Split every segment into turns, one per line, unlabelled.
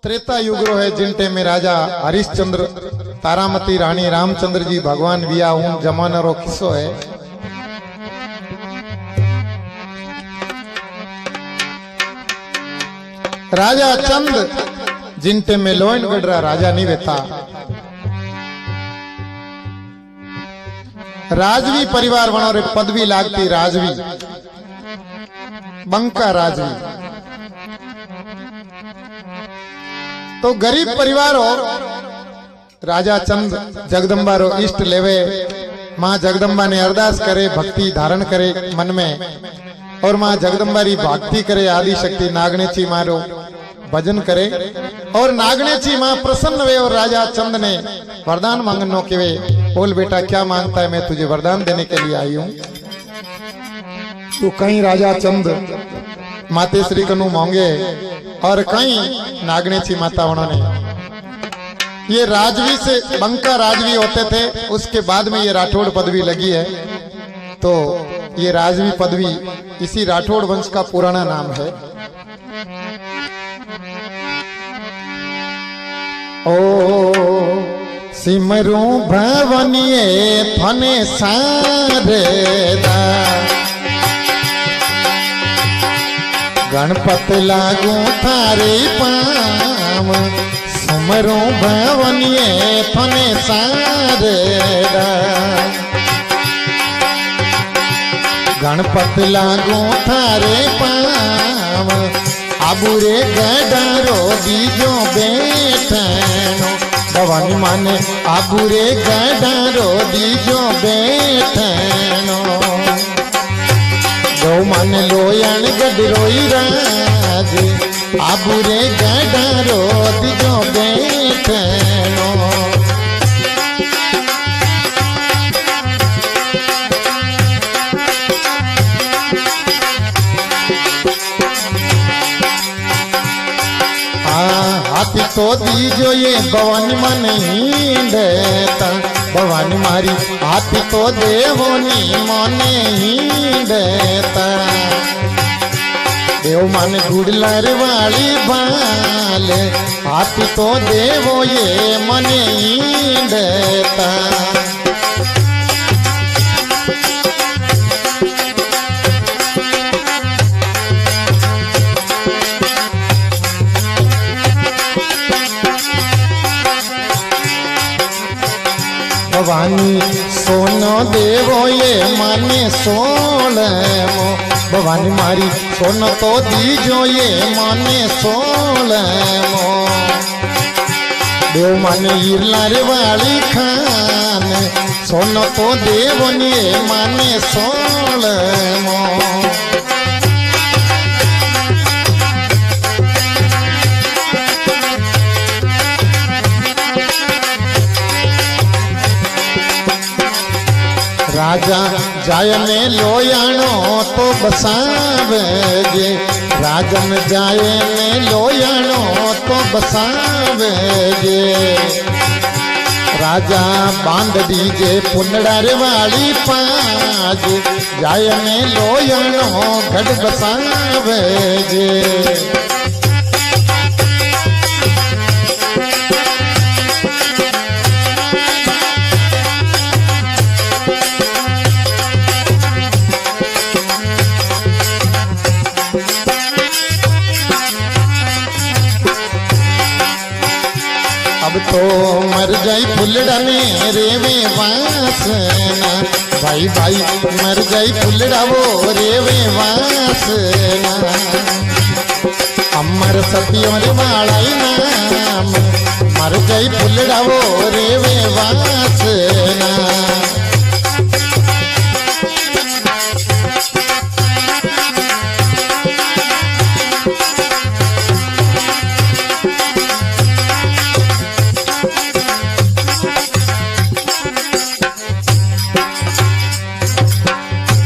त्रेता युग रो है जिनटे में राजा हरिश्चंद्र तारामती रानी रामचंद्र जी भगवान विया उन जमाना रो किस्सो है। राजा चंद जिनटे में लोइन गडरा राजा नहीं वेता राजवी परिवार वनो रे पदवी लागती राजवी बंका राजवी तो गरीब परिवार हो राजा चंद जगदम्बा रो इष्ट लेवे मां जगदम्बा ने अरदास करे भक्ति धारण करे मन में और मां जगदम्बा री भक्ति करे आदि शक्ति नागनेची मारो भजन करे और नागनेची मां प्रसन्न वे और राजा चंद ने वरदान मांगनो के वे बोल बेटा क्या मांगता है मैं तुझे वरदान देने के लिए आई हूं। तो कहीं राजा चंद माते श्री कनु मांगे और कहीं नागनेची माता उन्होंने ये राजवी से बंका राजवी होते थे उसके बाद में ये राठौड़ पदवी लगी है। तो ये राजवी पदवी इसी राठौड़ वंश का पुराना नाम है। ओ सिमरू भवनिये थने सारदा गणपत लागू थारे पाम सुमरू भवनिये थने सारदा गणपत लागू थारे पाम आबुरे गडारो दीजो बेठनो भवानी माने आबुरे गडारो दीजो बेठनो गौ मन लोयण गडरोई राज आबुरे गडारो दीजो बेठनो हाथी तो दीजो ये भवानी मन हिंडता भवानी मारी हाथी तो देवोनी मने हिंडता देव मन गुड़लर वाली बाल हाथी तो देवो ये मने हिंडता भवानी सोनो देवो ये माने सोलमो भवानी मारी सोनो तो दीजो ये माने सोलमो देव माने इरलार वाली खान सोनो तो देवो ये माने सोलमो राजा जायने लोयाणो तो बसावजे राजन जायने लोयाणो तो बसावजे राजा बांध दीजे पुनड़र वाली पाज जायने लोयाणो गढ़ बसावजे तो मर जाई फुलड़ा में रेवे वासना भाई भाई मर जाई फुलड़ा वो रेवे वासना अमर सतियों वालाई नाम मर जाई फुलड़ा वो रेवे वासना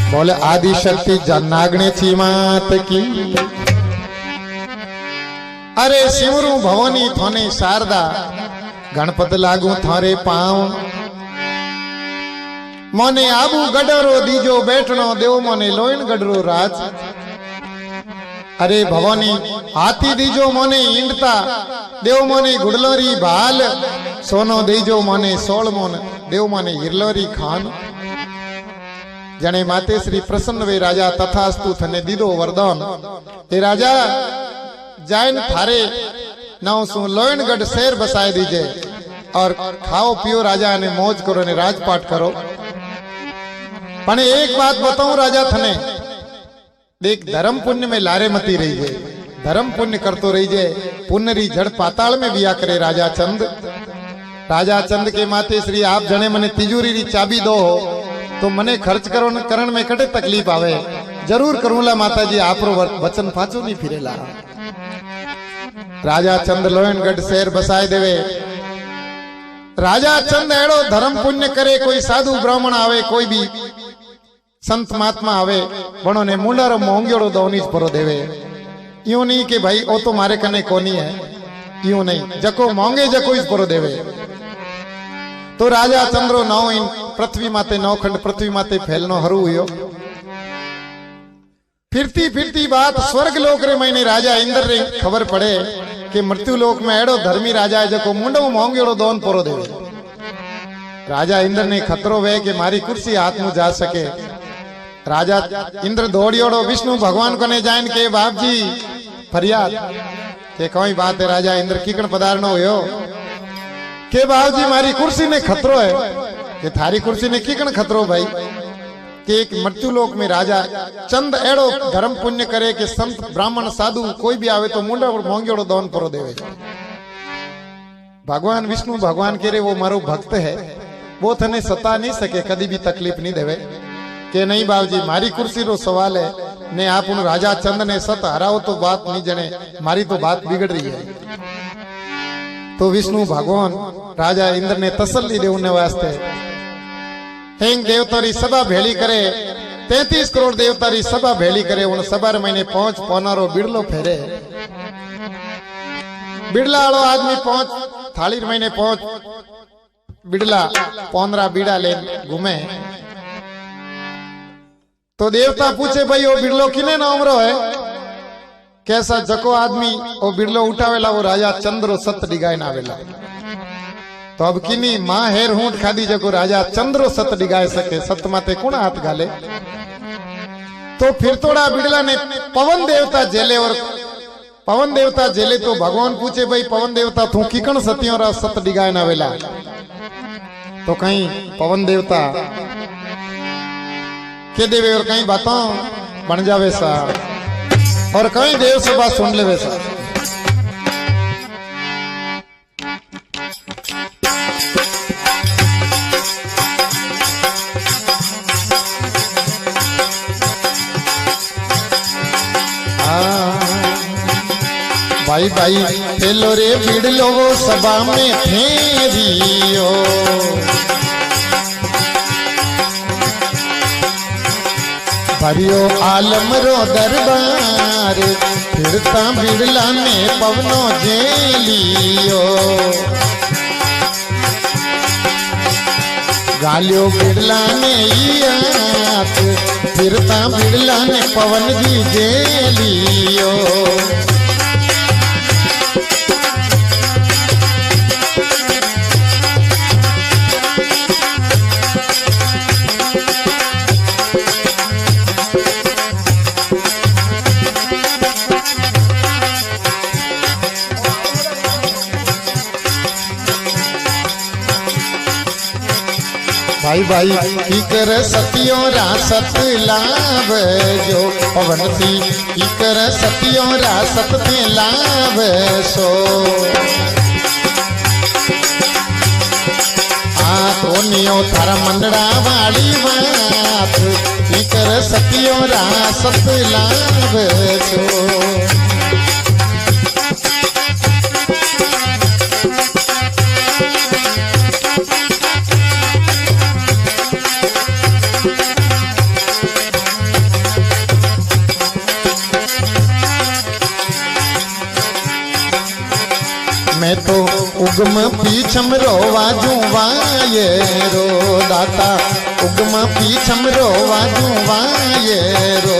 बोले आदि शक्ति नागनेची मात की अरे सिमरू भवानी थोने शारदा गणपत लागू थारे पाँव मोने आबू गडरो दीजो बैठनो देव मोने लोइन गडरो राज अरे भवानी हाथी दीजो मोने ईंडता देव मोने गुडलोरी भाल सोनो दीजो मोने सोल मोन देव मोने हिरलोरी खान जने माते श्री प्रसन्न वे राजा तथास्तु थने दीदो वरदान ए राजा जाइन थारे नाव सु लोयणगढ़ शहर बसाए दीजे और खाओ पियो राजा ने मौज करो ने राजपाट करो। पण एक बात बताऊं राजा थने देख धर्म पुण्य में लारे मती रही है धर्म पुण्य करतो रही जे पुण्य री जड़ पाताल में बिया करे राजा चंद के माते श्री आप जने मने तिजोरी री चाबी दो तो मने खर्च करण में कटे तकलीफ आवे जरूर करूंला माताजी आपरो वचन पाछो नहीं फिरेला। राजा चंद लोयणगढ़ शहर बसाए देवे। राजा चंद एड़ो धर्म पुण्य करे कोई साधु ब्राह्मण आवे कोई भी संत महात्मा आवे बणो ने मुंडारो मोंगियोड़ो दौनीज परो देवे। यूं नहीं कि भाई ओ तो मारे कने कोनी है यूं नहीं जको मोंगे जको इस परो देवे। तो राजा चंद्रो नौ इन पृथ्वी माते नौखंड पृथ्वी माते फैलनो हरू हुयो। फिरती फिरती बात स्वर्ग लोक रे महीने राजा इंद्र रे खबर पड़े कि मृत्यु लोक में एड़ो धर्मी राजा है जको मुंडो मोंगियोड़ो दोन परो देवे। राजा इंद्र ने खतरो वे कि मारी कुर्सी हाथ में जा सके। राजा इंद्र दौड़ियोड़ो विष्णु भगवान को ने जान के बाप जी फरियाद के कोई बात है। राजा इंद्र कीकण पधारनो हुयो के बाप जी मारी कुर्सी ने खतरो है कि थारी कुर्सी ने कीकण खतरो भाई कि एक मृत्यु लोक में राजा चंद एड़ो धर्म पुण्य करे कि संत ब्राह्मण साधु कोई भी आवे तो मुंडा मोंगियोड़ो दोन परो देवे। भगवान विष्णु भगवान के रे वो मारो भक्त है वो थने सता नहीं सके कभी भी तकलीफ नहीं देवे के नहीं बाबूजी मारी कुर्सी रो सवाल है ने आप उन राजा चंद ने सत हराओ तो बात नहीं जने मारी तो बात बिगड़ रही है। तो विष्णु भगवान राजा इंद्र ने तसल्ली देने वास्ते हेंग देवतारी सभा भेली करे 33 करोड़ देवतारी सभा भेली करे उन सभा महीने पहुंच पोनारो बिड़लो फेरे बिड़ला वालो आदमी पहुंच थाली महीने पहुंच बिड़ला 15 बीड़ा ले घूमे। तो देवता पूछे भाई वो बिड़लो किने नाम रो है कैसा जको आदमी वो बिड़लो उठावेला वो राजा चंद्र सत डिगाय ना आवेला। तो अब किनी मां हेर हूंट खादी जको राजा चंद्रो सत डिगाए सके सत माते कोण हाथ गाले। तो फिर थोड़ा बिड़ला ने पवन देवता जेले और पवन देवता जेले तो भगवान पूछे भाई पवन देवता तू कीकण सतियों रा सत डिगाए ना आवेला। तो कहीं पवन देवता के देवे और कहीं बातों बन जावे सा और कहीं देव सभा सुन लेवे सा। भाई भाई हेलो रे बिड़लो वो सभा में फेरियो भरियो आलम रो दरबार फिरता बिड़ला ने पवनो जेलियो गालियो बिड़ला ने यात फिरता बिड़ला ने पवन जी जेलियो। भाई भाई की कर सतियों रा सत लाभ जो पवन थी की कर सतियों रा सत थे लाभ सो तो नियो थारा मंडड़ा वाली बात की कर सतियों रा सत लाभ सो। मैं तो उगम पीछम रोवाजू वाये रो दाता उगम पीछम रोवाजू वाये रो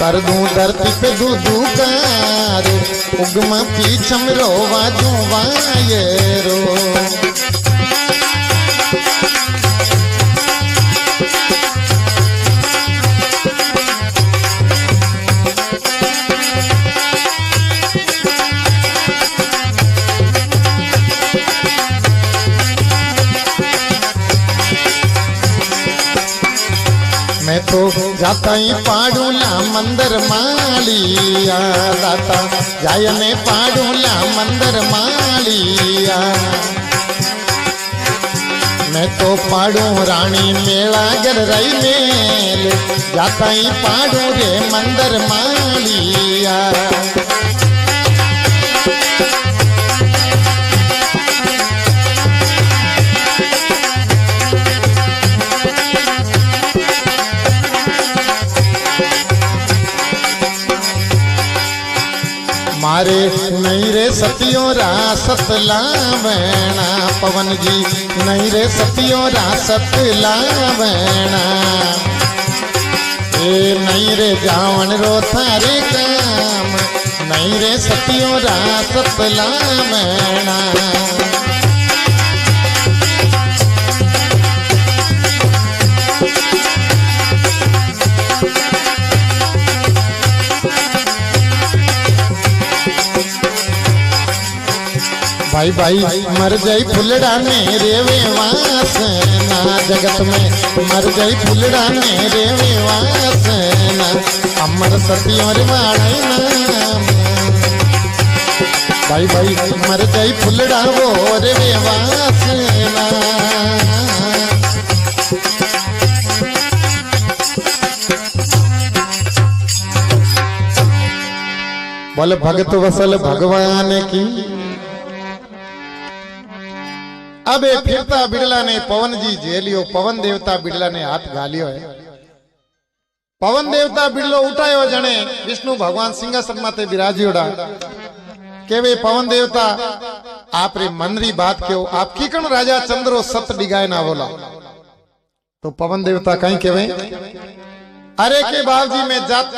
कर दूं धरती पे दूधू कार उगमा पीछम रो वाजू वायरो मैं तो जाता ही पाडूला मंदिर मालिया दाता जाय में पाडूला मंदिर मालिया मैं तो पाडू रानी मेला गर रही मेल जाता ही पाडू रे मंदिर मालिया मारे नहीं रे सतियों रासत लावैना पवन जी नहीं रे सतियों रासत लावैना ए नहीं रे जावन रो थारे काम नहीं रे सतियों रासत लावैना भाई भाई मर जाई फुलड़ा मेरे वे वासना जगत में मर जाई फुलड़ा मेरे वे वासना अमर सतियों रे वाड़े नाम भाई भाई मर जाई फुलड़ा वो रे वे वासना बोल भगत वसल भगवान की। अब फिरता बिड़ला ने पवन जी जेलियो पवन देवता बिड़ला ने हाथ घालियो है पवन देवता बिड़लो उठायो जने विष्णु भगवान सिंहासन माते बिराजियोड़ा के वे पवन देवता आप रे मनरी बात क्यों आप कीकण राजा चंद्रो सत डिगाए ना बोला तो पवन देवता कहीं केवे अरे के बावजी में जात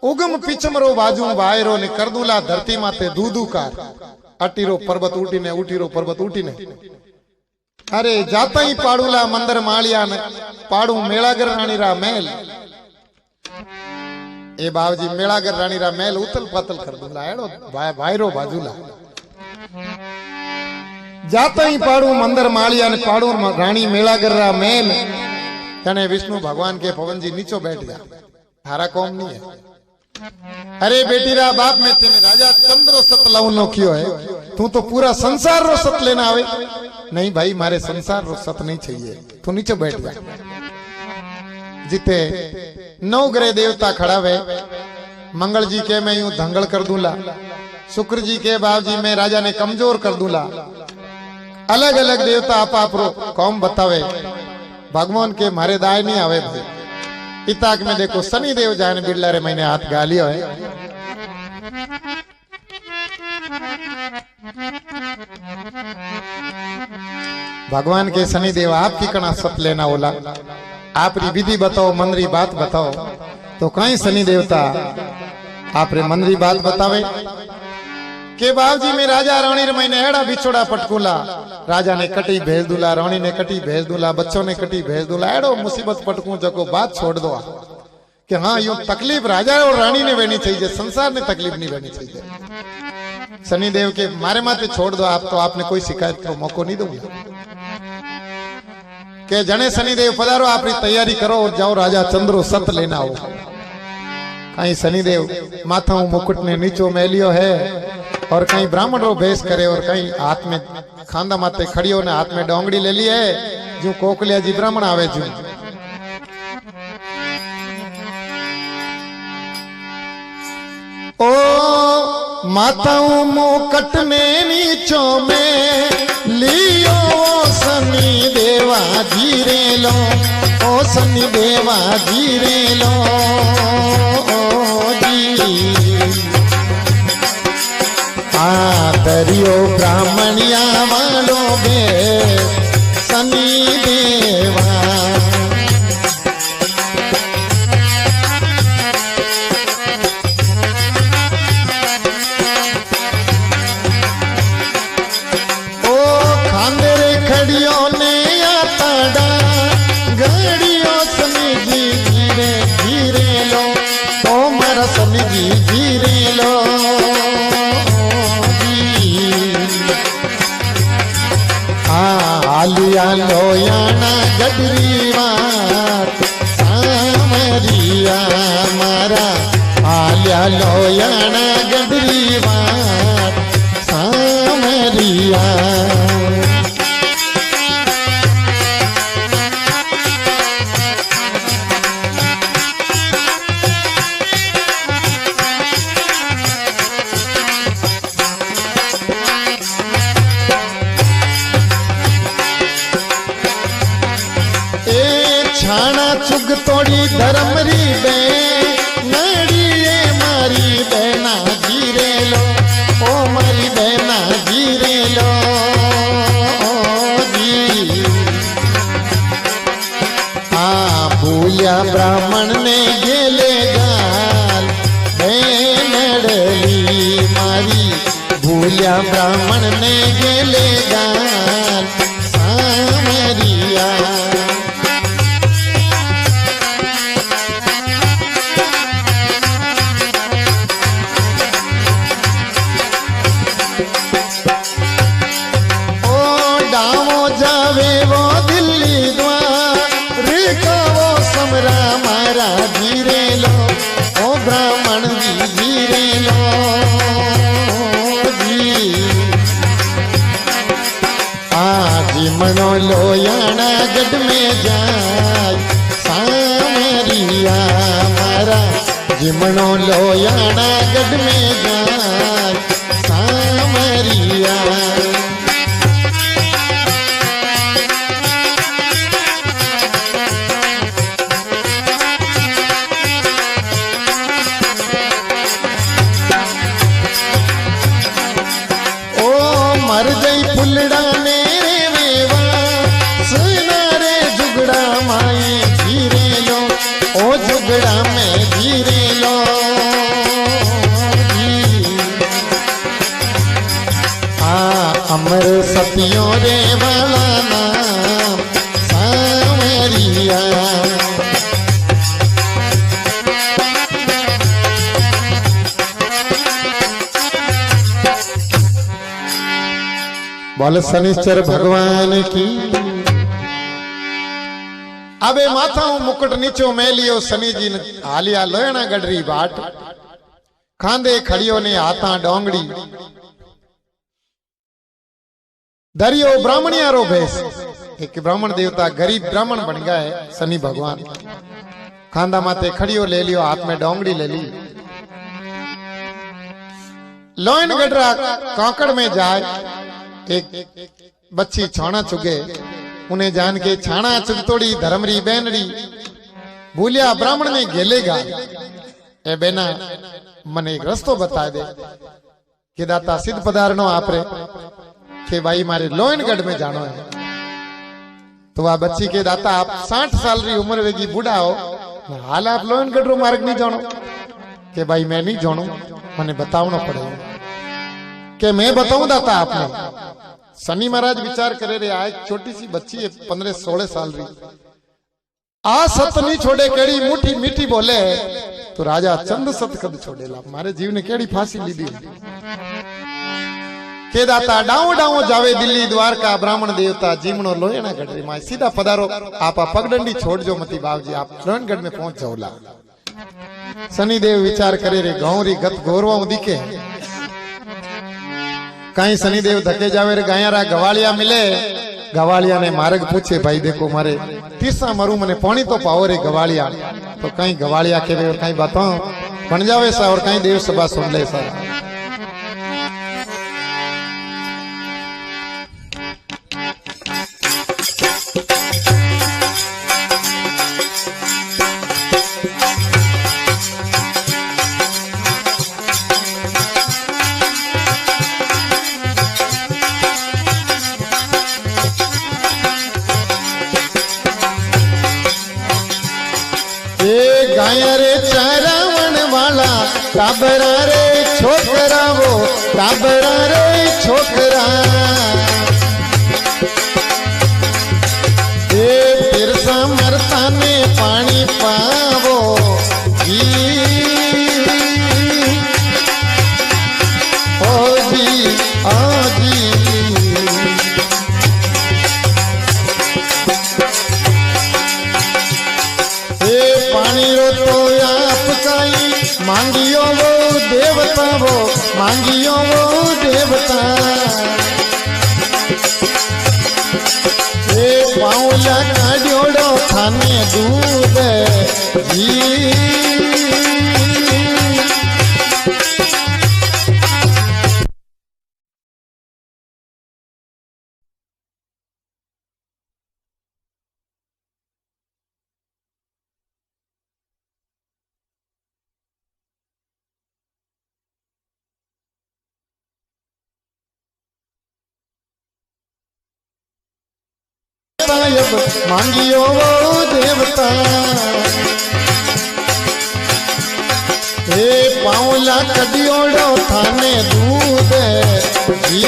उगम पिछमरो बाजू वायरो ने कर दूला धरती माते दूधू कार अटीरो पर्वत उठीने उठीरो पर्वत उठीने अरे जाता ही पाड़ूला मंदिर मालिया ने पाड़ू मेलागर रानी रा महल ए बावजी मेलागर रानी रा महल उथल पातल कर दूला एड़ो वायरो बाजूला जाता ही पाड़ू मंदिर मालिया ने पाड़ू रानी मेलागर रा महल तने विष्णु भगवान के पवन जी नीचो बैठ गया थारा कौम नहीं है अरे बेटी रा बाप में तेने राजा चंद्रो सत लाउनो कियो है तू तो पूरा संसार रो सत लेना आवे नहीं भाई मारे संसार रो सत नहीं चाहिए तू नीचे बैठ जा जिते 9 ग्रह देवता खड़ा वे मंगल जी के मैं यूं धंगल कर दूला शुक्र जी के बाप जी मैं राजा ने कमजोर कर दूला अलग अलग देवता आप रो कौम बतावे भगवान के मारे दाय नहीं आवे भाई इताक में देखो शनि देव जाने बिड़ला रे मैंने हाथ गालियो है भगवान के शनि देव आपकी कणा सत लेना ओला आपरी विधि बताओ मनरी बात बताओ तो कहीं शनि देवता आप रे मनरी बात बतावे के बाबजी में राजा रानी रे मैंने एड़ा बिछोड़ा पटकूला राजा ने कटी भेज दूला रानी ने कटी भेज दूला बच्चों ने कटी भेज दूला एड़ो मुसीबत पटकू जको बात छोड़ दो कि हाँ यूं तकलीफ राजा और रानी ने लेनी चाहिए संसार ने तकलीफ नहीं लेनी चाहिए शनिदेव के मारे माथे छोड़ दो आप तो आपने कोई शिकायत को मौको नहीं दूंगा के जने शनिदेव पधारो आपकी तैयारी करो और जाओ राजा चंद्रो सत लेना हो कहीं शनिदेव माथा मुकुट ने नीचो मेलियो है और कहीं ब्राह्मण रो भेष करे और कहीं हाथ में खांदा माते खड़ियो ने हाथ में डोंगड़ी ले ली है जो कोकलिया जी ब्राह्मण आवे जो ओ माताओं मुकुट ने नीचो में लियो शनि देवा जीरे लो ओ शनि देवा जीरे लो दरियो ब्राह्मणिया वालो बे शनि देवा लोयाना गडरी वाट सामरिया मारा आल्या लोयाना गडरी वाट सामरिया छाना चुग तोड़ी धर्मरी बे नड़िए मारी बहना जीरे लो ओ मारी बहना जीरे लो जी आ भूलिया ब्राह्मण ने गेले गाल नड़ली मारी भूलिया ब्राह्मण ने गेले गाल सामरिया जावे वो दिल्ली द्वार का वो समरा मारा जीरे लो ओ ब्राह्मण जी जीरे लो जी आज मनो लोयाना गढ़ में जाय सामरिया मारा जिमनो लोयाना गढ़ में जाय सामरिया मर गई फुलड़ा मेरे मेवा सुना रे जुगड़ा माए जीरे लो ओ जुगड़ा में जीरे लो जी अमर सतियों रे वाला नाम सामरिया बोल शनिश्चर भगवान की। अबे माथा मुकुट नीचो मेलियो शनि जी ने हालिया लोयना गडरी बाट खांदे खड़ियो ने हाथा डोंगड़ी दरियो ब्राह्मणिया रो भेस एक ब्राह्मण देवता गरीब ब्राह्मण बन गया है शनि भगवान खांदा माथे खड़ियो ले लियो हाथ में डोंगड़ी ले ली लोयन गडरा कांकड़ में जाए एक बच्ची छाना चुगे उन्हें जान के छाना चुगतोड़ी धर्मरी बेनड़ी भूलिया ब्राह्मण ने गेलेगा ए बेना मने एक रस्तो बता दे कि दाता सिद्ध पदारनो आपरे के भाई मारे लोयनगढ़ में जानो है तो वह बच्ची के दाता आप 60 साल री उम्र वेगी बूढ़ा हो हाल आप लोयनगढ़ रो मार्ग नहीं जानो के भाई मैं नहीं जानो मने बतावना पड़ेगा के मैं बताऊं दाता आपने शनि महाराज विचार करे रे आए छोटी सी बच्ची है 15-16 साल री आ सत नहीं छोड़े केड़ी मुठी मीठी बोले तो राजा चंद सत कद छोड़ेला मारे जीव ने केड़ी फांसी ली दी के दाता डाऊ डाऊ जावे दिल्ली द्वारका ब्राह्मण देवता जीमणो लोयना गढ़री माय सीधा पधारो आपा पगडंडी छोड़ जो मती बाबजी आप लोयनगढ़ में पहुंच जाओला शनिदेव विचार करे रे गौरी गत गौरवा दिखे कहीं शनिदेव धके जावे रे गायरा गवालिया मिले गवालिया ने मार्ग पूछे भाई देखो मारे तीसरा मरु मने पानी तो पाओ रे गवालिया तो कहीं गवालिया के और कहीं बताओ बन जावे सा और कहीं देव सभा सुन ले सा गाया रे चारावण वाला टाबरा रे छोकरा वो टाबरा रे छोकरा तिरसा मरता में पानी पावो जी ओ जी आ जी वो मांगियो वो देवता ए पाउला काढ़ोड़ो थाने दूध जी मांगियो वो देवता हे पाउला कडियोड़ो थाने दूध जी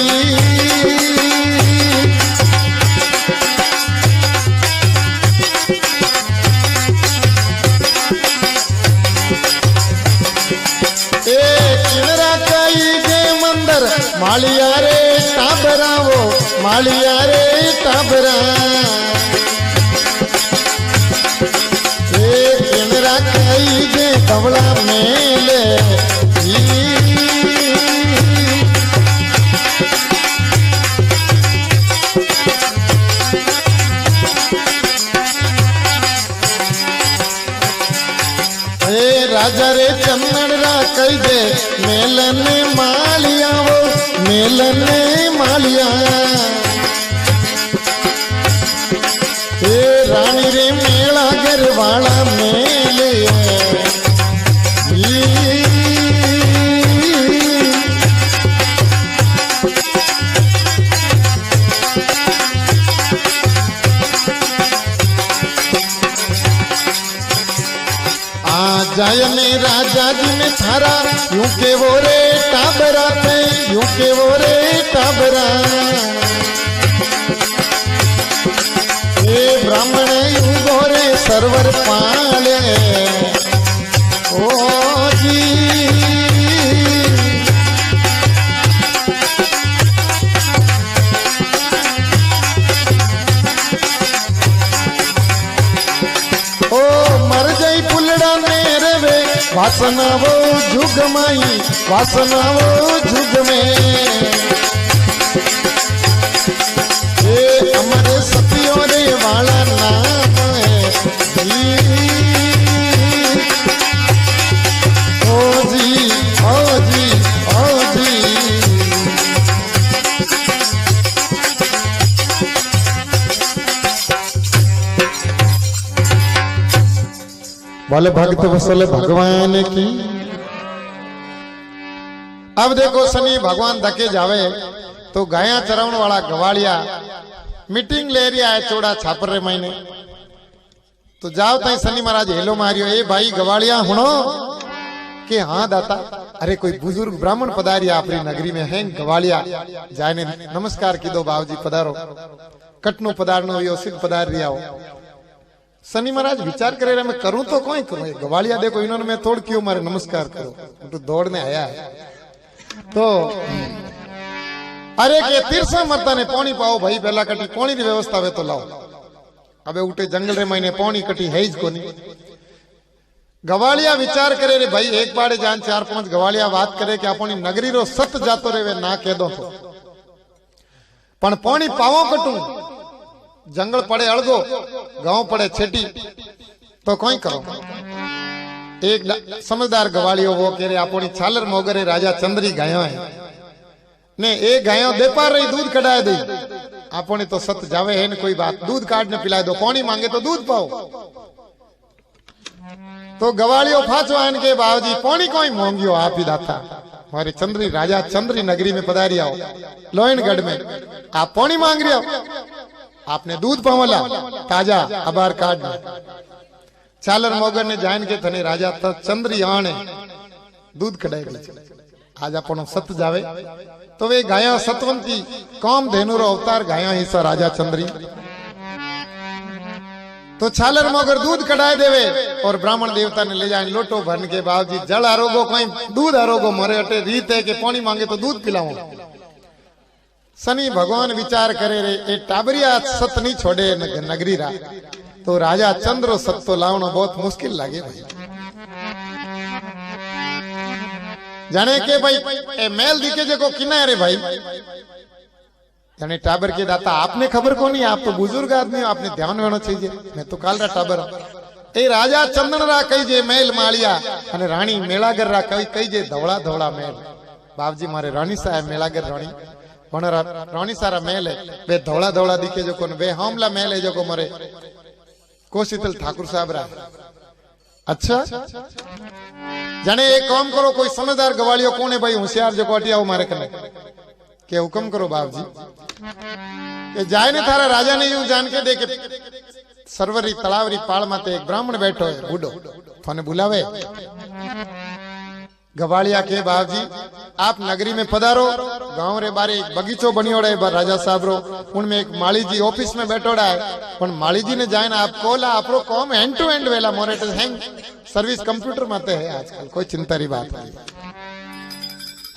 किणरा काई जे मंदर मालिया रे टाबरा वो मालिया रे टाबरा किणरा काई जे कवला मेले राजा रे चन्नड़ा कई दे मेलन मालिया वो मेलन मालिया ए रानी रे मेला गरवाला मेले जायने राजा जी ने थारा यूं के वो रे टाबरा पे यूं के वो रे टाबरा ए ब्राह्मण यूं गोरे सरवर पाले ओ जी ओ मर जाई पुलड़ा में वासना वो जुग माई वासना वो जुग में ये अमर सतियों रे वाला नाम है ओ जी ओ जी ओ जी बोले भक्त वसले भगवान की। अब देखो शनि भगवान धके जावे तो गाया चरावण वाला गवालिया मीटिंग ले रिया है चोड़ा छापर रे महीने तो जाओ तई शनि महाराज हेलो मारियो ए भाई गवालिया हुणो के हाँ दाता अरे कोई बुजुर्ग ब्राह्मण पधारिया अपनी नगरी में है गवालिया जाने नमस्कार की दो बाबूजी पधारो कटनो पधारनो यो सिद्ध पधार रिया हो। शनि महाराज विचार करे रहे मैं करूं तो कोई करूं गवालिया देखो इन्होंने मैं तोड़ क्यों मारे नमस्कार करो तो दौड़ने आया है तो अरे के तीरसा मरता ने पौनी पाओ भाई पहला कटी पौनी की व्यवस्था वे तो लाओ अबे उठे जंगल रे महीने पौनी कटी है को नहीं गवालिया विचार करे रे भाई एक बार जान 4-5 गवालिया बात करे कि अपनी नगरी रो सत जातो रे वे ना कह दो तो पण पौनी पावो कटू जंगल पड़े अड़गो गांव पड़े छेटी तो कोई करो एक समझदार गवालियो वो कह रहे अपनी छालर मोगरे राजा चंद्री गायों है ने एक गायों दे पा रही दूध कढ़ाए दी अपने तो सत जावे है न कोई बात दूध काट ने पिलाए दो पानी मांगे तो दूध पाओ तो गवालियो फाचो आन के बाबूजी पानी कोई मोंगियो आप ही दाता हमारे चंद्री राजा चंद्री नगरी में पधारी आओ लोहनगढ़ में आप पानी मांग रहे हो आपने दूध पावला ताजा अबार काट चालर मोगर ने जान के थने राजा चंद्री आने दूध कढ़ाई आज अपन सत जावे तो वे गाया सतवंती कौम धेनुरो अवतार गाया हिस्सा राजा चंद्री तो छालर मोगर दूध कढ़ाए देवे और ब्राह्मण देवता ने ले जाए लोटो भरने के बावजी जल आरोगो कोई दूध आरोगो मरे अटे रीत है कि पानी मांगे तो दूध पिलाओ शनि भगवान विचार करे रे ए टाबरिया सत नहीं छोड़े नगरी रा तो राजा चंद्रो सत तो लावनो बहुत मुश्किल लगे भाई जाने के भाई ए मेल दिखे जो किना रे भाई जाने टाबर के दाता आपने खबर को नहीं, आप तो बुजुर्ग आदमी हो, आपने ध्यान होना चाहिए। मैं तो काल रा टाबर ए राजा चंदन रा कई जे मेल मालिया अने रानी मेलागर रा कई जे धवड़ा धवड़ा मेल। बाबजी मारे रानी साहब मेलागर रानी पण रानी सारा मेल है बे धवड़ा धवड़ा दिखे जो कोन बे हमला मेल है जो को मरे कोशितल ठाकुर साहब रा। अच्छा जाने एक काम करो, कोई समझदार गवालियो कौन है भाई होशियार जो कोटिया वो मारे कने के हुक्म करो बाबजी के जाए ने थारा राजा ने यूं जान के दे के सरवरी तलावरी पाल माते एक ब्राह्मण बैठो है बूढ़ो थाने बुलावे। गवालिया के बाबजी आप नगरी में पधारो, गांव रे बारे एक बगीचो बनियोड़ा है राजा साहब रो, उनमें एक माली जी ऑफिस में बैठोड़ा है पण माली जी ने जाए ना आप कोला आपरो कॉम एंड टू एंड वेला मोरेट हैंग सर्विस कंप्यूटर माते है आजकल, कोई चिंता री बात नहीं।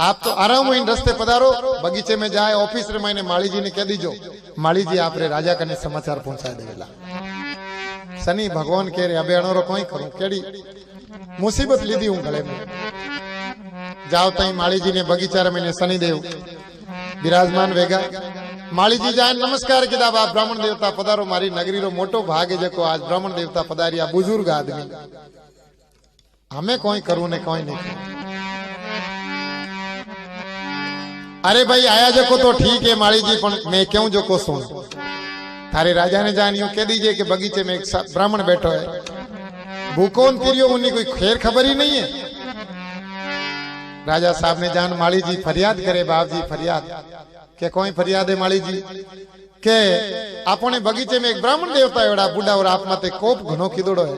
आप तो आराम हुई रस्ते पधारो, बगीचे में जाए ऑफिस रे मैंने माली जी ने कह दीजो माली जी आप रे राजा कने समाचार पहुंचा देवेला। सनी भगवान कह रहे अबे अणोरो कोई करूं केड़ी मुसीबत लीधी हूं गले में। जाओ तई माली जी ने बगीचा रे मैंने सनी देव विराजमान वेगा माली जी जाए नमस्कार किया बाप ब्राह्मण देवता पधारो मारी नगरी रो मोटो भाग है जको आज ब्राह्मण देवता पधारिया बुजुर्ग आदमी हमें कोई करूं ने कोई नहीं। अरे भाई आया जको तो ठीक है माली जी पण मैं क्यों जो को सुन थारे राजा ने जान यूं कह दीजिए कि बगीचे में एक ब्राह्मण बैठो है भूकोन तिरियो उन्हीं कोई खैर खबर ही नहीं है। राजा साहब ने जान माली जी फरियाद करे बाप जी फरियाद के कोई फरियाद है माली जी के आपने बगीचे में एक ब्राह्मण देवता है बड़ा बूढ़ा और आप माते कोप घनो खिदोड़ो है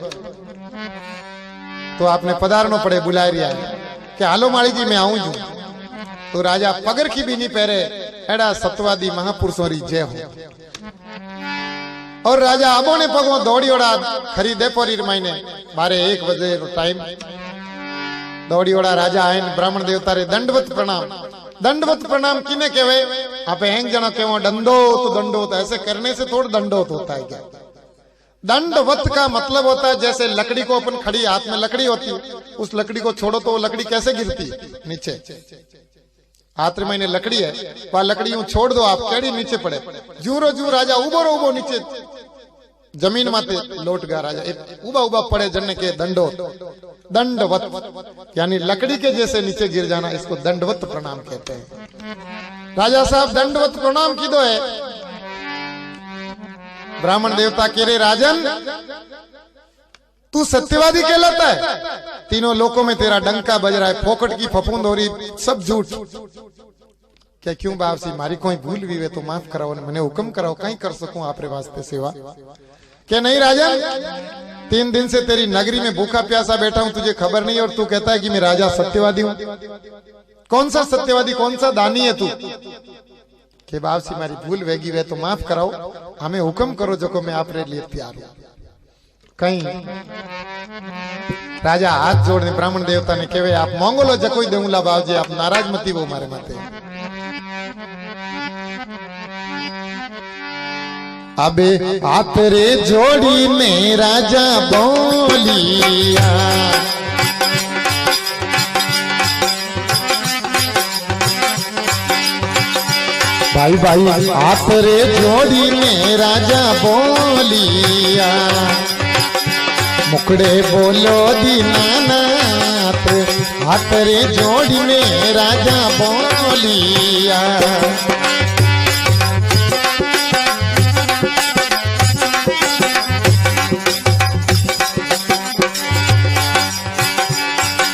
तो आपने पधारनो पड़े बुला रिया के हालो माली जी मैं आऊं जू। तो राजा पगर की भी नहीं पहरे एड़ा सत्यवादी महापुरुषों री जय हो। और राजा आबो ने पगो दौड़ी ओड़ा खरीदे पोरी मायने 12-1 बजे टाइम दौड़ी ओड़ा राजा आए ब्राह्मण देवता रे दंडवत प्रणाम किने कहवे आप हेंग जनो केवो दंडोत ऐसे करने से थोड़ा दंडोत होता है क्या। दंडवत का मतलब होता है जैसे लकड़ी को अपन खड़ी हाथ में लकड़ी होती है उस लकड़ी को छोड़ो तो वो लकड़ी कैसे गिरती नीचे हाथ में लकड़ी है वह लकड़ी यूं छोड़ दो आप केड़ी नीचे पड़े जूरो जू राजा उबो नीचे जमीन माते लोट गया राजा उबा पड़े जन्ने के दंडवत यानी लकड़ी के जैसे नीचे गिर जाना इसको दंडवत प्रणाम कहते हैं। राजा साहब दंडवत प्रणाम की दो है। ब्राह्मण देवता कह रहे राजन तू सत्यवादी कहलाता है, तीनों लोकों में तेरा डंका बज रहा है, फोकट की फफूंद हो रही सब झूठ। क्या क्यों बाप सी मारी कोई भूल भी वे तो माफ कराओ मैंने हुक्म कराओ कहीं कर सकूं आपरे वास्ते सेवा। क्या नहीं राजन 3 दिन से तेरी नगरी में भूखा प्यासा बैठा हूं तुझे खबर नहीं और तू कहता है कि मैं राजा सत्यवादी हूं। कौन सा सत्यवादी कौन सा दानी है तू के बाप सी मारी भूल वेगी वे तो माफ कराओ हमें हुक्म करो जो को मैं आपरे लिए तैयार हूं। कहीं राजा हाथ जोड़ने ब्राह्मण देवता ने कहे आप मांगो लो जको ही दूंगा बाबूजी आप नाराज मती वो मारे माते। अबे हाथ रे जोड़ी में राजा बोलिया भाई हाथ रे जोड़ी में राजा बोलिया मुकड़े बोलो दीनानाथ हाथ रे जोड़ी में राजा बोलिया।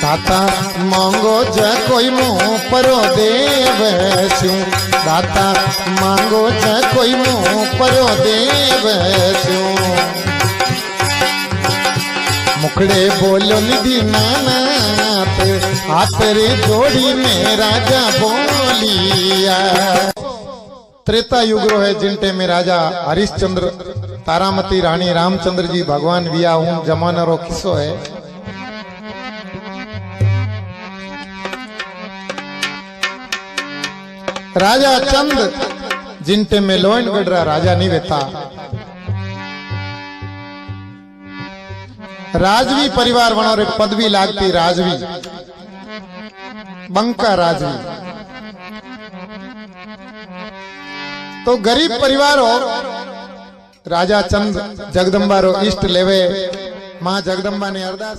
दाता मांगो ज कोई मुंह परो देव स्यूं दाता मांगो ज कोई मुंह परो देव स्यूं मुखड़े बोलो निधि नानाथ हाथ रे जोड़ी में राजा बोलिया। त्रेता युग रो है जिनटे में राजा हरिश्चंद्र तारामती रानी रामचंद्र जी भगवान विया हूं जमाना रो किस्सो है। राजा चंद जिनटे में लोइन गढ़रा राजा नहीं वेता राजवी परिवार वनो रे पदवी लागती राजवी बंका राजवी। तो गरीब परिवारों राजा चंद जगदंबा रो इष्ट लेवे मां जगदंबा ने अरदास